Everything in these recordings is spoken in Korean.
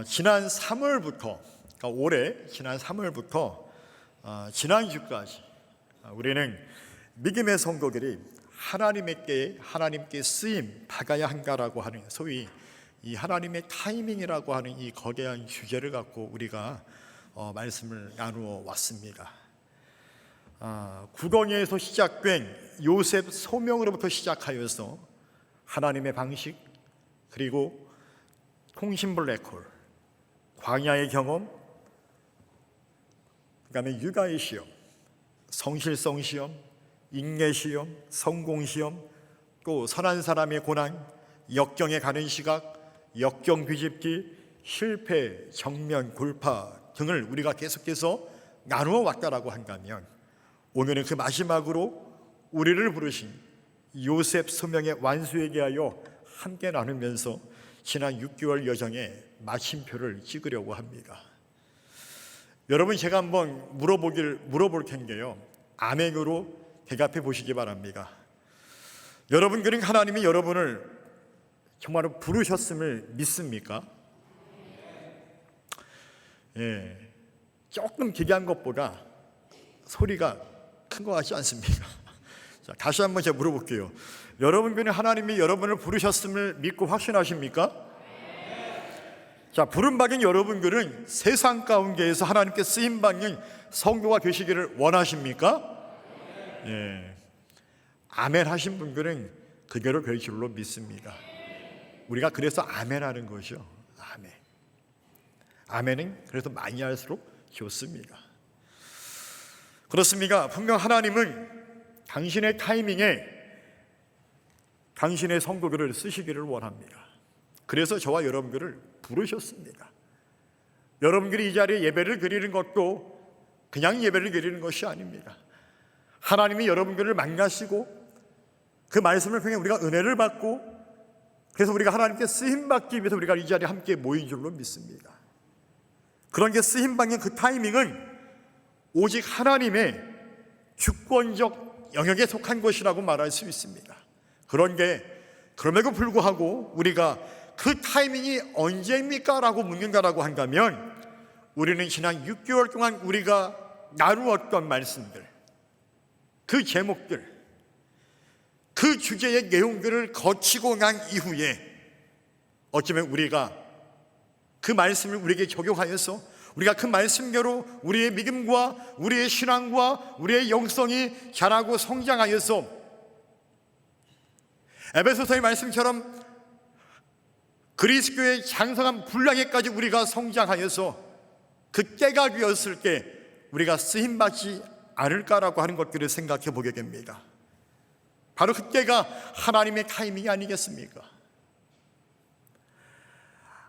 지난 3월부터 그러니까 올해 지난 3월부터 지난주까지 우리는 믿음의 성도들이 하나님께 쓰임 받아야 한가라고 하는 소위 이 하나님의 타이밍이라고 하는 이 거대한 주제를 갖고 우리가 말씀을 나누어 왔습니다. 구덩이에서 시작된 요셉 소명으로부터 시작하여서 하나님의 방식, 그리고 통신 블랙홀, 광야의 경험, 그 다음에 육아의 시험, 성실성 시험, 인내 시험, 성공 시험, 또 선한 사람의 고난, 역경에 가는 시각, 역경 뒤집기, 실패, 정면, 돌파 등을 우리가 계속해서 나누어 왔다라고 한다면, 오늘은 그 마지막으로 우리를 부르신 요셉 소명의 완수에 대하여 함께 나누면서 지난 6개월 여정의 마침표를 찍으려고 합니다. 여러분, 제가 한번 물어볼 텐데요, 아멘으로 대답해 보시기 바랍니다. 여러분들은 하나님이 여러분을 정말로 부르셨음을 믿습니까? 조금 기대한 것보다 소리가 큰 것 같지 않습니까? 자, 다시 한번 제가 물어볼게요. 여러분들은 하나님이 여러분을 부르셨음을 믿고 확신하십니까? 자, 부름받은 여러분들은 세상 가운데에서 하나님께 쓰임받는 성도가 되시기를 원하십니까? 아멘 하신 분들은 그대로 될 줄로 믿습니다. 우리가 그래서 아멘 하는 거죠. 아멘은 그래서 많이 할수록 좋습니다. 그렇습니까? 분명 하나님은 당신의 타이밍에 당신의 성도들을 쓰시기를 원합니다. 그래서 저와 여러분들을 부르셨습니다. 여러분들이 이 자리에 예배를 드리는 것도 그냥 예배를 드리는 것이 아닙니다. 하나님이 여러분들을 만나시고 그 말씀을 통해 우리가 은혜를 받고, 그래서 우리가 하나님께 쓰임받기 위해서 우리가 이 자리에 함께 모인 줄로 믿습니다. 그런 게 쓰임받는 그 타이밍은 오직 하나님의 주권적 영역에 속한 것이라고 말할 수 있습니다. 그럼에도 불구하고 우리가 그 타이밍이 언제입니까? 라고 묻는다라고 한다면, 우리는 지난 6개월 동안 우리가 나누었던 말씀들, 그 제목들, 그 주제의 내용들을 거치고 난 이후에 어쩌면 우리가 그 말씀을 우리에게 적용하여서 우리가 그 말씀대로 우리의 믿음과 우리의 신앙과 우리의 영성이 자라고 성장하여서 에베소서의 말씀처럼 그리스도의 장성한 분량에까지 우리가 성장하여서 그 때가 되었을 때 우리가 쓰임받지 않을까라고 하는 것들을 생각해 보게 됩니다. 바로 그때가 하나님의 타이밍이 아니겠습니까?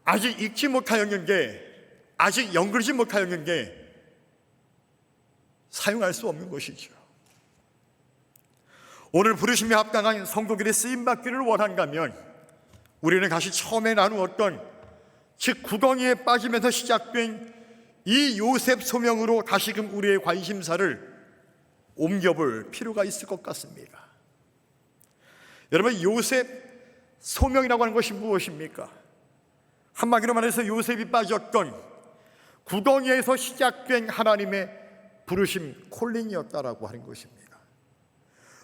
아직 읽지 못하였는데, 아직 연결지 못하였는데 사용할 수 없는 것이죠. 오늘 부르심에 합당한 성도들의 쓰임받기를 원한다면, 우리는 다시 처음에 나누었던 즉 구덩이에 빠지면서 시작된 이 요셉 소명으로 다시금 우리의 관심사를 옮겨볼 필요가 있을 것 같습니다. 여러분, 요셉 소명이라고 하는 것이 무엇입니까? 한마디로 말해서 요셉이 빠졌던 구덩이에서 시작된 하나님의 부르심, 콜링이었다라고 하는 것입니다.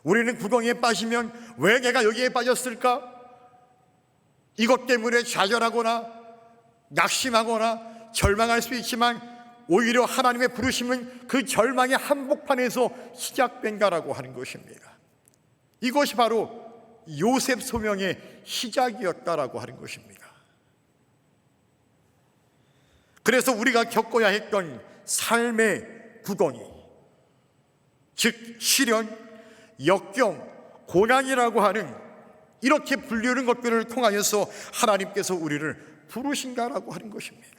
우리는 구덩이에 빠지면 왜 내가 여기에 빠졌을까? 이것 때문에 좌절하거나 낙심하거나 절망할 수 있지만, 오히려 하나님의 부르심은 그 절망의 한복판에서 시작된다라고 하는 것입니다. 이것이 바로 요셉 소명의 시작이었다라고 하는 것입니다. 그래서 우리가 겪어야 했던 삶의 구덩이, 즉 시련, 역경, 고난이라고 하는 이렇게 불리는 것들을 통하여서 하나님께서 우리를 부르신다라고 하는 것입니다.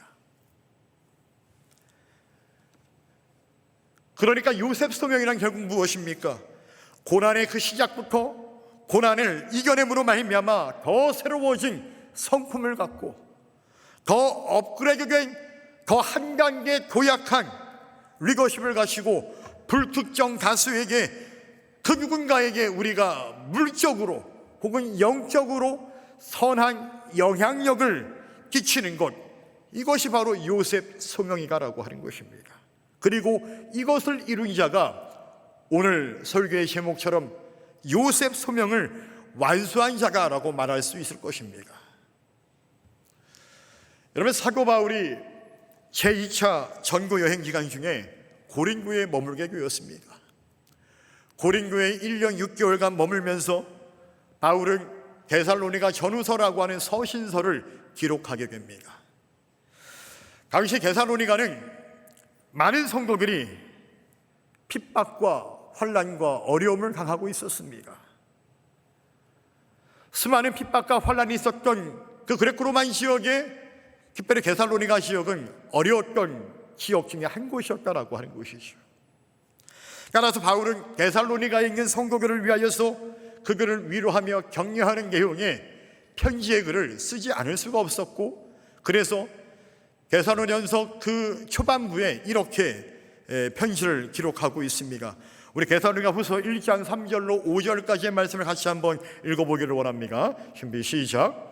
그러니까 요셉 소명이란 결국 무엇입니까? 고난의 그 시작부터 고난을 이겨냄으로 말미암아 더 새로워진 성품을 갖고 더 업그레이드된, 더 한 단계 도약한 리더십을 가지고 불특정 다수에게, 그 누군가에게 우리가 물적으로 혹은 영적으로 선한 영향력을 끼치는 것, 이것이 바로 요셉 소명이다라고 하는 것입니다. 그리고 이것을 이룬 자가 오늘 설교의 제목처럼 요셉 소명을 완수한 자가라고 말할 수 있을 것입니다. 여러분, 사도 바울이 제2차 전도 여행 기간 중에 고린도에 머물게 되었습니다. 고린도에 1년 6개월간 머물면서 바울은 데살로니가 전후서라고 하는 서신서를 기록하게 됩니다. 당시 데살로니가는 많은 성도들이 핍박과 환난과 어려움을 당하고 있었습니다. 수많은 핍박과 환난이 있었던 그 그레코 로만 지역에, 특별히 데살로니가 지역은 어려웠던 지역 중에 한 곳이었다라고 하는 것이죠. 따라서 바울은 데살로니가에 있는 성도들을 위하여서 그들을 위로하며 격려하는 내용의 편지의 글을 쓰지 않을 수가 없었고, 그래서 데살로니전서 그 초반부에 이렇게 편지를 기록하고 있습니다. 우리 데살로니가 후서 1장 3절로 5절까지의 말씀을 같이 한번 읽어보기를 원합니다. 준비 시작.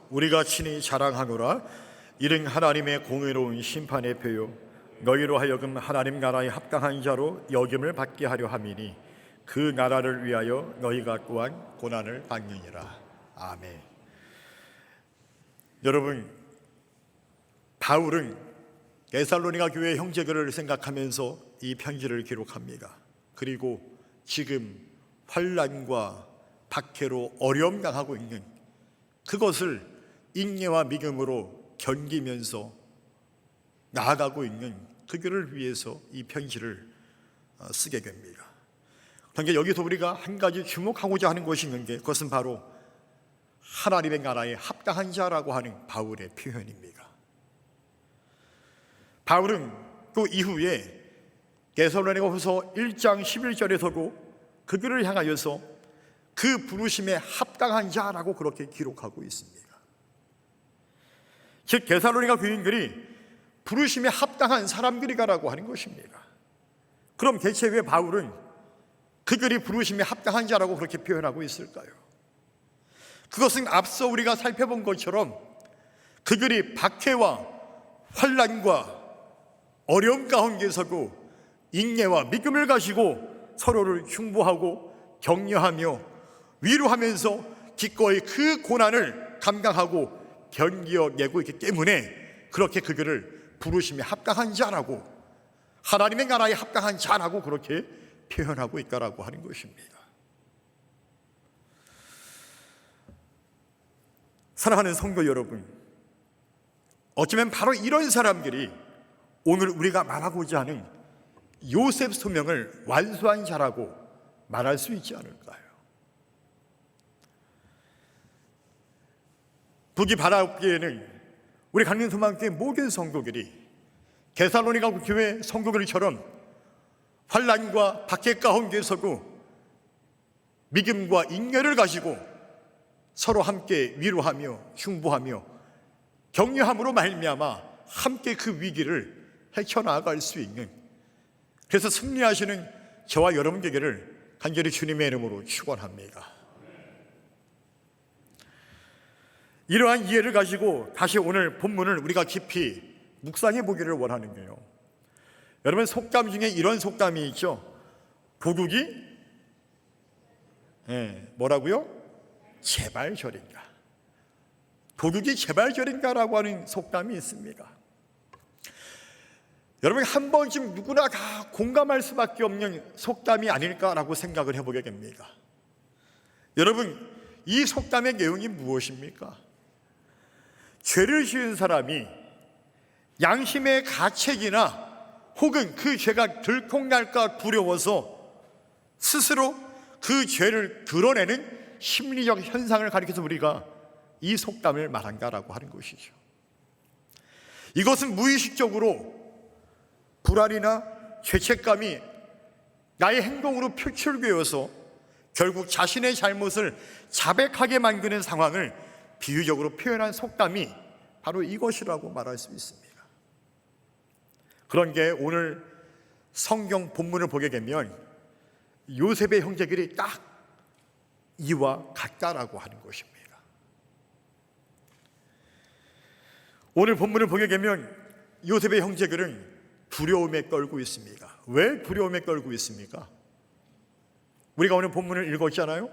우리가 친히 자랑하노라. 이는 하나님의 공의로운 심판의 표요 너희로 하여금 하나님 나라에 합당한 자로 여김을 받게 하려 함이니 그 나라를 위하여 너희가 또한 고난을 받느니라. 아멘. 여러분, 바울은 데살로니가 교회 형제들을 생각하면서 이 편지를 기록합니다. 그리고 지금 환난과 박해로 어려움 당하고 있는 그것을 인내와 믿음으로 견디면서 나아가고 있는 그들을 위해서 이 편지를 쓰게 됩니다. 그런데 여기서 우리가 한 가지 주목하고자 하는 것이 있는데, 그것은 바로 하나님의 나라에 합당한 자라고 하는 바울의 표현입니다. 바울은 또 이후에 데살로니가후서 1장 11절에서도 그들을 향하여서 그 부르심에 합당한 자라고 그렇게 기록하고 있습니다. 즉 데살로니가 교인들이 부르심에 합당한 사람들이라고 하는 것입니다. 그럼 대체 왜 바울은 그들이 부르심에 합당한 자라고 그렇게 표현하고 있을까요? 그것은 앞서 우리가 살펴본 것처럼 그들이 박해와 환난과 어려움 가운데서도 인내와 믿음을 가지고 서로를 흉보하고 격려하며 위로하면서 기꺼이 그 고난을 감당하고 견뎌내고 있기 때문에 그렇게 그들을 부르심에 합당한 자라고, 하나님의 나라에 합당한 자라고 그렇게 표현하고 있다라고 하는 것입니다. 사랑하는 성도 여러분, 어쩌면 바로 이런 사람들이 오늘 우리가 말하고자 하는 요셉 소명을 완수한 자라고 말할 수 있지 않을까요? 북이 바라옵기에는 우리 강림소망교회 모든 성도들이 데살로니가 교회 성도들처럼 환난과 박해 가운데서도 믿음과 인내를 가지고 서로 함께 위로하며 흉보하며 격려함으로 말미암아 함께 그 위기를 헤쳐나갈 수 있는, 그래서 승리하시는 저와 여러분 되기를 간절히 주님의 이름으로 축원합니다. 이러한 이해를 가지고 다시 오늘 본문을 우리가 깊이 묵상해 보기를 원하는데요, 여러분, 속담 중에 이런 속담이 있죠. 도둑이 뭐라고요? 제발 저린가. 도둑이 제발 저린가라고 하는 속담이 있습니다. 여러분, 한 번쯤 누구나 다 공감할 수밖에 없는 속담이 아닐까라고 생각을 해보게 됩니다. 여러분, 이 속담의 내용이 무엇입니까? 죄를 지은 사람이 양심의 가책이나 혹은 그 죄가 들통날까 두려워서 스스로 그 죄를 드러내는 심리적 현상을 가리켜서 우리가 이 속담을 말한다라고 하는 것이죠. 이것은 무의식적으로 불안이나 죄책감이 나의 행동으로 표출되어서 결국 자신의 잘못을 자백하게 만드는 상황을 비유적으로 표현한 속담이 바로 이것이라고 말할 수 있습니다. 그런 게 오늘 성경 본문을 보게 되면 요셉의 형제들이 딱 이와 같다라고 하는 것입니다. 오늘 본문을 보게 되면 요셉의 형제들은 두려움에 떨고 있습니다. 왜 두려움에 떨고 있습니까? 우리가 오늘 본문을 읽었잖아요.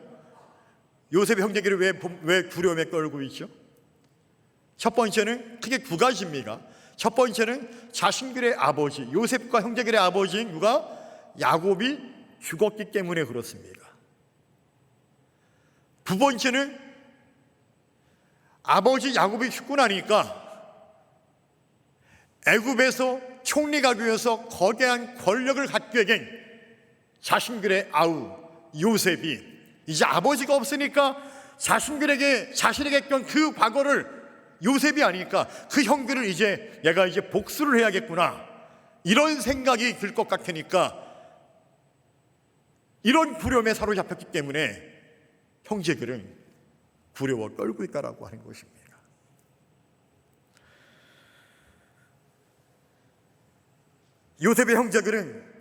요셉의 형제들이 왜 두려움에 떨고 있죠? 첫 번째는 크게 두 가지입니다. 첫 번째는 자신들의 아버지, 요셉과 형제들의 아버지인 누가? 야곱이 죽었기 때문에 그렇습니다. 두 번째는 아버지 야곱이 죽고 나니까 애굽에서 총리가 되어서 거대한 권력을 갖게 된 자신들의 아우 요셉이 이제 아버지가 없으니까 자신에게 했던 그 과거를 요셉이 아니까 그 형들을 이제 내가 이제 복수를 해야겠구나, 이런 생각이 들 것 같으니까 이런 두려움에 사로잡혔기 때문에 형제들은 두려워 떨고 있다라고 하는 것입니다. 요셉의 형제들은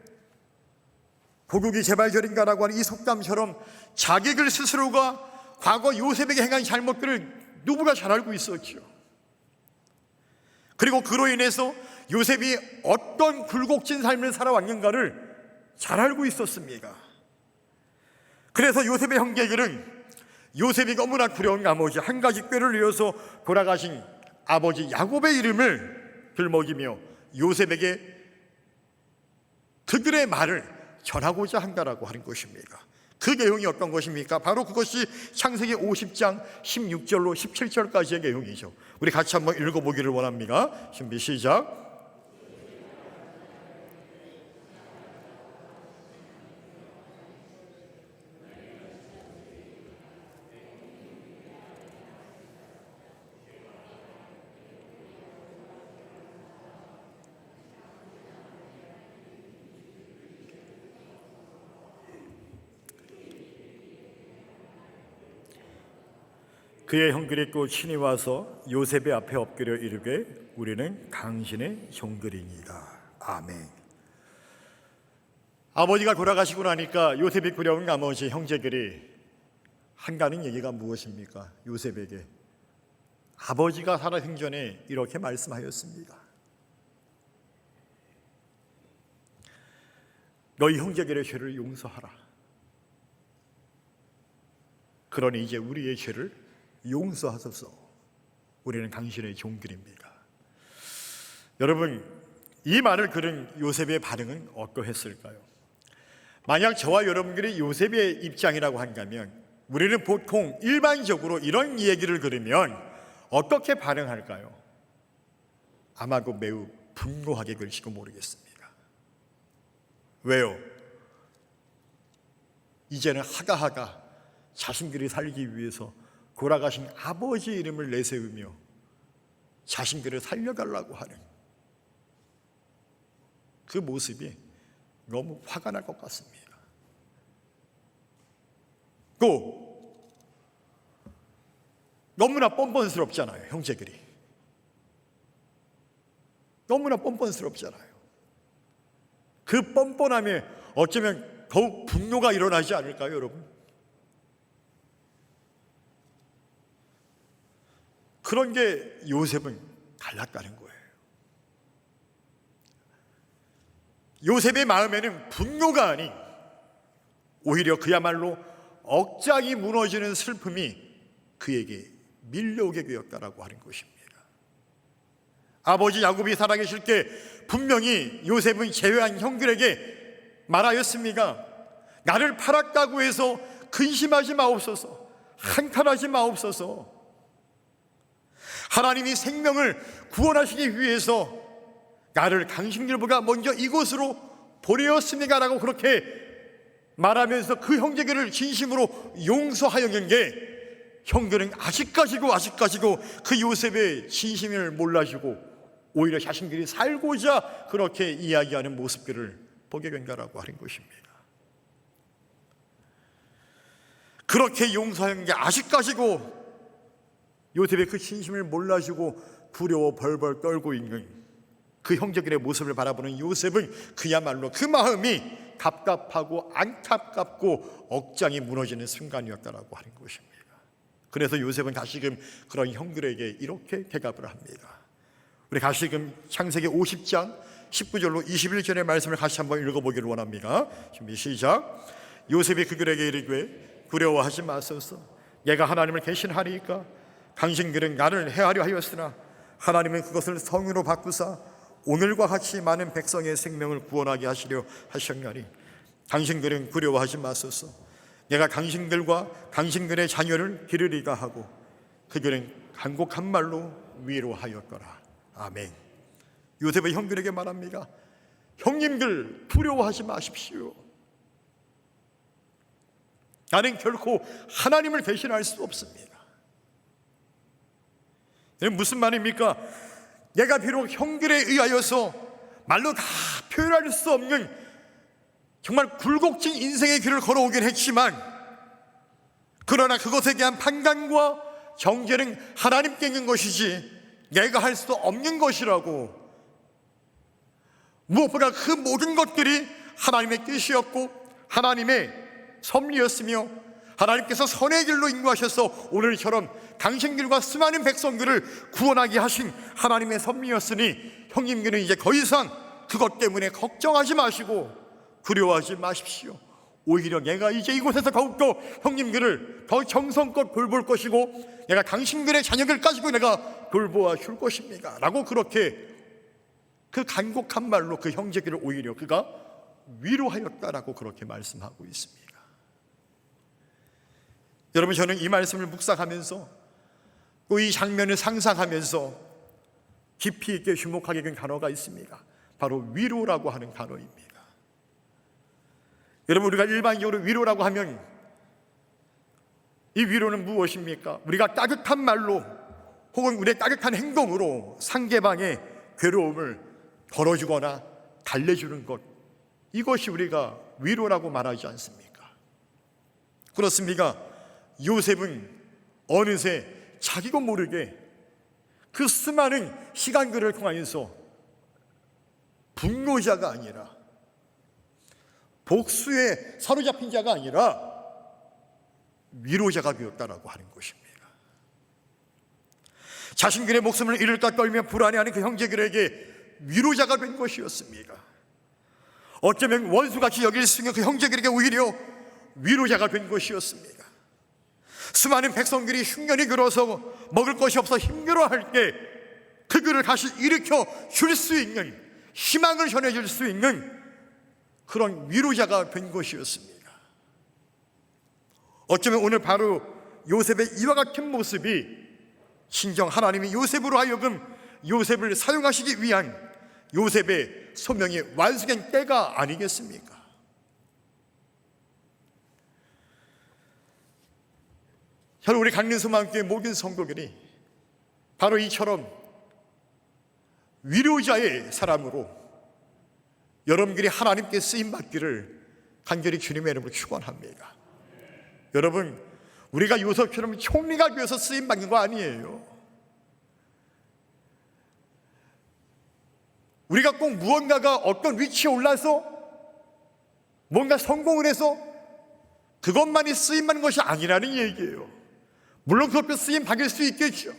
고국이 재발절인가라고 하는 이 속담처럼 자기들 스스로가 과거 요셉에게 행한 잘못들을 누구가 잘 알고 있었죠. 그리고 그로 인해서 요셉이 어떤 굴곡진 삶을 살아왔는가를 잘 알고 있었습니다. 그래서 요셉의 형제들은 요셉이 너무나 두려운 나머지 한 가지 꾀를 이어서 돌아가신 아버지 야곱의 이름을 들먹이며 요셉에게 그들의 말을 전하고자 한다라고 하는 것입니다. 그 내용이 어떤 것입니까? 바로 그것이 창세기 50장 16절로 17절까지의 내용이죠. 우리 같이 한번 읽어보기를 원합니다. 준비 시작. 그의 형들이 또 친히 와서 요셉의 앞에 엎드려 이르되 우리는 당신의 종들이니이다. 아멘. 아버지가 돌아가시고 나니까 요셉이 두려운 나머지 형제들이 한다는 얘기가 무엇입니까? 요셉에게 아버지가 살아생전에 이렇게 말씀하였습니다. 너희 형제들의 죄를 용서하라. 그러니 이제 우리의 죄를 용서하소서. 우리는 당신의 종들입니다. 여러분, 이 말을 들은 요셉의 반응은 어떠했을까요? 만약 저와 여러분들이 요셉의 입장이라고 한다면 우리는 보통 일반적으로 이런 얘기를 들으면 어떻게 반응할까요? 아마도 매우 분노하게 될지도 모르겠습니다. 왜요? 이제는 하다하다 자신들이 살기 위해서 돌아가신 아버지 이름을 내세우며 자신들을 살려달라고 하는 그 모습이 너무 화가 날 것 같습니다. 또 너무나 뻔뻔스럽잖아요. 형제들이 너무나 뻔뻔스럽잖아요. 그 뻔뻔함에 어쩌면 더욱 분노가 일어나지 않을까요, 여러분? 그런 게 요셉은 달랐다는 거예요. 요셉의 마음에는 분노가 아닌 오히려 그야말로 억장이 무너지는 슬픔이 그에게 밀려오게 되었다라고 하는 것입니다. 아버지 야곱이 살아계실 때 분명히 요셉은 제외한 형들에게 말하였습니다. 나를 팔았다고 해서 근심하지 마옵소서, 한탄하지 마옵소서. 하나님이 생명을 구원하시기 위해서 나를 당신들보다 먼저 이곳으로 보내었습니다 라고 그렇게 말하면서 그 형제들을 진심으로 용서하였는 게 형들은 아직까지도 그 요셉의 진심을 몰라주고 오히려 자신들이 살고자 그렇게 이야기하는 모습들을 보게 된다라고 하는 것입니다. 그렇게 용서한 게 아직까지고 요셉의 그 진심을 몰라주고 두려워 벌벌 떨고 있는 그 형제들의 모습을 바라보는 요셉은 그야말로 그 마음이 답답하고 안타깝고 억장이 무너지는 순간이었다라고 하는 것입니다. 그래서 요셉은 다시금 그런 형들에게 이렇게 대답을 합니다. 우리 다시금 창세기 50장 19절로 21절의 말씀을 같이 한번 읽어보기를 원합니다. 준비 시작. 요셉이 그들에게 이르되 두려워하지 마소서. 내가 하나님을 대신하리이까. 당신들은 나를 해하려 하였으나 하나님은 그것을 성으로 바꾸사 오늘과 같이 많은 백성의 생명을 구원하게 하시려 하셨나니 당신들은 두려워하지 마소서. 내가 당신들과 당신들의 자녀를 기르리가 하고 그들은 간곡한 말로 위로하였더라. 아멘. 요셉의 형들에게 말합니다. 형님들 두려워하지 마십시오. 나는 결코 하나님을 대신할 수 없습니다. 무슨 말입니까? 내가 비록 형들에 의하여서 말로 다 표현할 수 없는 정말 굴곡진 인생의 길을 걸어오긴 했지만, 그러나 그것에 대한 판단과 정죄는 하나님께 있는 것이지 내가 할 수 없는 것이라고, 무엇보다 그 모든 것들이 하나님의 뜻이었고 하나님의 섭리였으며 하나님께서 선의 길로 인도하셔서 오늘처럼 당신들과 수많은 백성들을 구원하게 하신 하나님의 섭리였으니 형님들은 이제 더 이상 그것 때문에 걱정하지 마시고 두려워하지 마십시오. 오히려 내가 이제 이곳에서 더욱더 형님들을 더 정성껏 돌볼 것이고 내가 당신들의 자녀들 가지고 내가 돌보아 줄 것입니다 라고 그렇게 그 간곡한 말로 그 형제들을 오히려 그가 위로하였다라고 그렇게 말씀하고 있습니다. 여러분, 저는 이 말씀을 묵상하면서 또 이 장면을 상상하면서 깊이 있게 주목하게 된 단어가 있습니다. 바로 위로라고 하는 단어입니다. 여러분, 우리가 일반적으로 위로라고 하면 이 위로는 무엇입니까? 우리가 따뜻한 말로 혹은 우리의 따뜻한 행동으로 상대방의 괴로움을 덜어주거나 달래주는 것, 이것이 우리가 위로라고 말하지 않습니까? 그렇습니까? 요셉은 어느새 자기도 모르게 그 수많은 시간들을 통하여서 분노자가 아니라, 복수에 사로잡힌 자가 아니라 위로자가 되었다라고 하는 것입니다. 자신들의 목숨을 잃을까 떨며 불안해하는 그 형제들에게 위로자가 된 것이었습니다. 어쩌면 원수같이 여길 수 있는 그 형제들에게 오히려 위로자가 된 것이었습니다. 수많은 백성들이 흉년이 들어서 먹을 것이 없어 힘들어할 때 그들을 다시 일으켜 줄 수 있는, 희망을 전해줄 수 있는 그런 위로자가 된 것이었습니다. 어쩌면 오늘 바로 요셉의 이와 같은 모습이 신정 하나님이 요셉으로 하여금 요셉을 사용하시기 위한 요셉의 소명이 완성된 때가 아니겠습니까? 여러분, 우리 강림소망교회 모든 성도들이 바로 이처럼 위로자의 사람으로 여러분들이 하나님께 쓰임받기를 간절히 주님의 이름으로 축원합니다. 여러분, 우리가 요셉처럼 총리가 되어서 쓰임받는 거 아니에요. 우리가 꼭 무언가가 어떤 위치에 올라서 뭔가 성공을 해서 그것만이 쓰임받는 것이 아니라는 얘기예요. 물론 그것도 쓰임받을 수 있겠죠.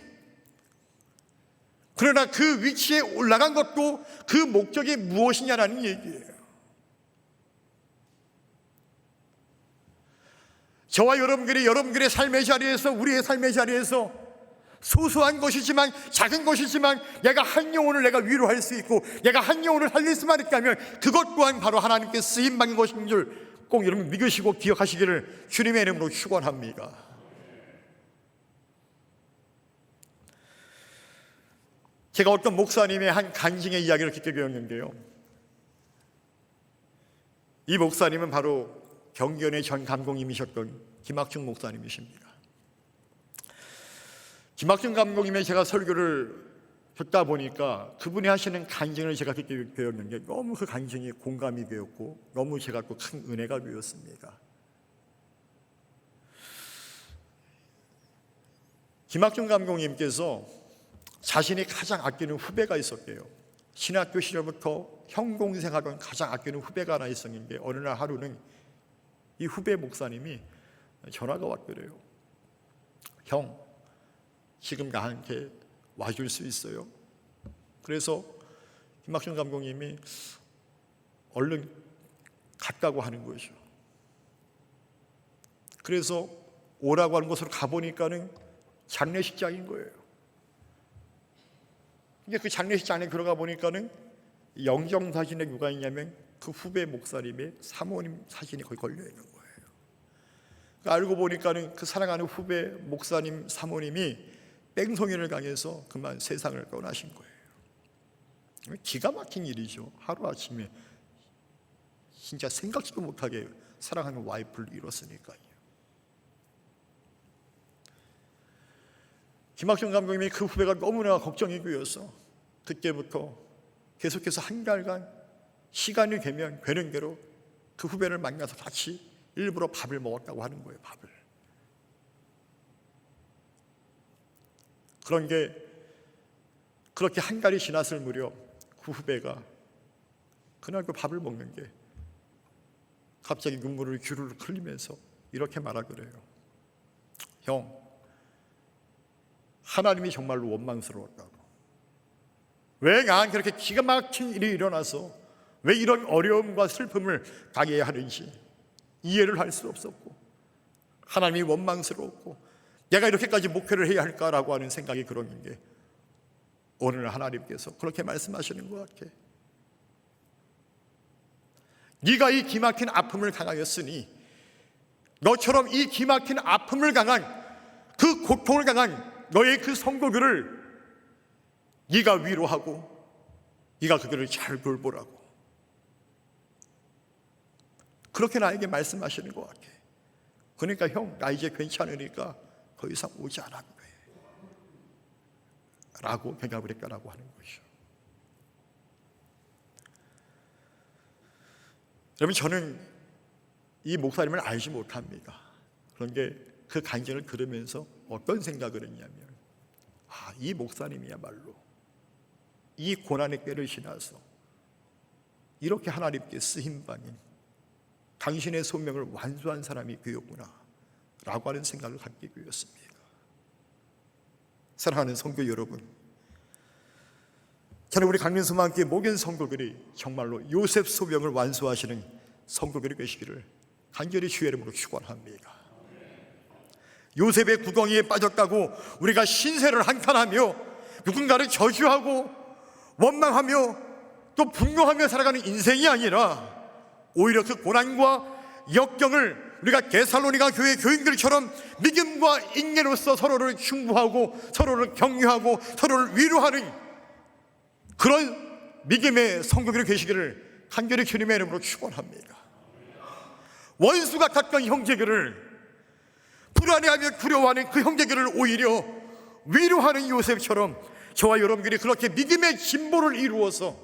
그러나 그 위치에 올라간 것도 그 목적이 무엇이냐라는 얘기예요. 저와 여러분들의 삶의 자리에서, 우리의 삶의 자리에서 소소한 것이지만, 작은 것이지만 내가 한 영혼을 내가 위로할 수 있고 내가 한 영혼을 살릴 수만 있다면 그것 또한 바로 하나님께 쓰임받는 것인 줄 꼭 여러분 믿으시고 기억하시기를 주님의 이름으로 축원합니다. 제가 어떤 목사님의 한 간증의 이야기를 듣게 되었는데요, 이 목사님은 바로 경기연의 전 감독님이셨던 김학중 목사님이십니다. 김학중 감독님의 제가 설교를 듣다 보니까 그분이 하시는 간증을 제가 듣게 되었는데 너무 그 간증이 공감이 되었고 너무 제가 또 큰 은혜가 되었습니다. 김학중 감독님께서 자신이 가장 아끼는 후배가 있었대요. 신학교 시절부터 형 동생하고는 가장 아끼는 후배가 하나 있었는데 어느 날 하루는 이 후배 목사님이 전화가 왔더래요. 형, 지금 나한테 와줄 수 있어요? 그래서 김학중 감독님이 얼른 갔다고 하는 거죠. 그래서 오라고 하는 곳으로 가보니까는 장례식장인 거예요. 근데 그 장례식장에 들어가 보니까는 영정사진에 누가 있냐면 그 후배 목사님의 사모님 사진이 거기 걸려 있는 거예요. 알고 보니까는 그 사랑하는 후배 목사님 사모님이 뺑소니를 당해서 그만 세상을 떠나신 거예요. 기가 막힌 일이죠. 하루아침에 진짜 생각지도 못하게 사랑하는 와이프를 잃었으니까요. 김학중 감독님이 그 후배가 너무나 걱정이 되어서 그때부터 계속해서 한 달간 시간이 되면 되는 대로 그 후배를 만나서 같이 일부러 밥을 먹었다고 하는 거예요. 밥을. 그런 게 그렇게 한 달이 지났을 무렵 그 후배가 그날 그 밥을 먹는 게 갑자기 눈물을 주르륵 흘리면서 이렇게 말하더래요. 형, 하나님이 정말로 원망스러웠다고. 왜 나한테 그렇게 기가 막힌 일이 일어나서 왜 이런 어려움과 슬픔을 당해야 하는지 이해를 할 수 없었고 하나님이 원망스러웠고 내가 이렇게까지 목회를 해야 할까라고 하는 생각이 그러는 게 오늘 하나님께서 그렇게 말씀하시는 것 같아. 네가 이 기막힌 아픔을 당하였으니 너처럼 이 기막힌 아픔을 당한 그 고통을 당한 너의 그 성도들을 네가 위로하고 네가 그들을 잘 돌보라고 그렇게 나에게 말씀하시는 것 같아. 그러니까 형, 나 이제 괜찮으니까 더 이상 오지 않아도 돼 라고 대답을 했다라고 하는 것이죠. 여러분, 저는 이 목사님을 알지 못합니다. 그런데 그 간증을 들으면서 어떤 생각을 했냐면 이 목사님이야말로 이 고난의 꾀를 지나서 이렇게 하나님께 쓰임받는 당신의 소명을 완수한 사람이 되었구나 라고 하는 생각을 갖게 되었습니다. 사랑하는 성도 여러분, 저는 우리 강림소망교회 모든 성도들이 정말로 요셉 소명을 완수하시는 성도들이 되시기를 간절히 주의 이름으로 축원합니다. 요셉의 구덩이에 빠졌다고 우리가 신세를 한탄하며 누군가를 저주하고 원망하며 또 분노하며 살아가는 인생이 아니라 오히려 그 고난과 역경을 우리가 데살로니가 교회 교인들처럼 믿음과 인내로서 서로를 충고하고 서로를 격려하고 서로를 위로하는 그런 믿음의 성도들이 되시기를 간절히 주님의 이름으로 축원합니다. 원수 같았던 형제들을 불안해하며 두려워하는 그 형제들을 오히려 위로하는 요셉처럼 저와 여러분들이 그렇게 믿음의 진보를 이루어서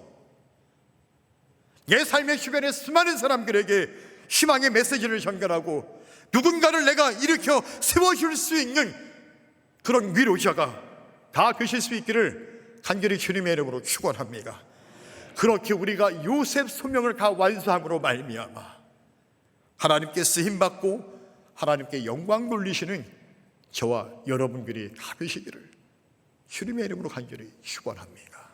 내 삶의 주변의 수많은 사람들에게 희망의 메시지를 전달하고 누군가를 내가 일으켜 세워줄 수 있는 그런 위로자가 다 되실 수 있기를 간절히 주님의 이름으로 축원합니다. 그렇게 우리가 요셉 소명을 다 완수함으로 말미암아 하나님께 쓰임받고 하나님께 영광 돌리시는 저와 여러분들이 다 되시기를 주님의 이름으로 간절히 축원합니다.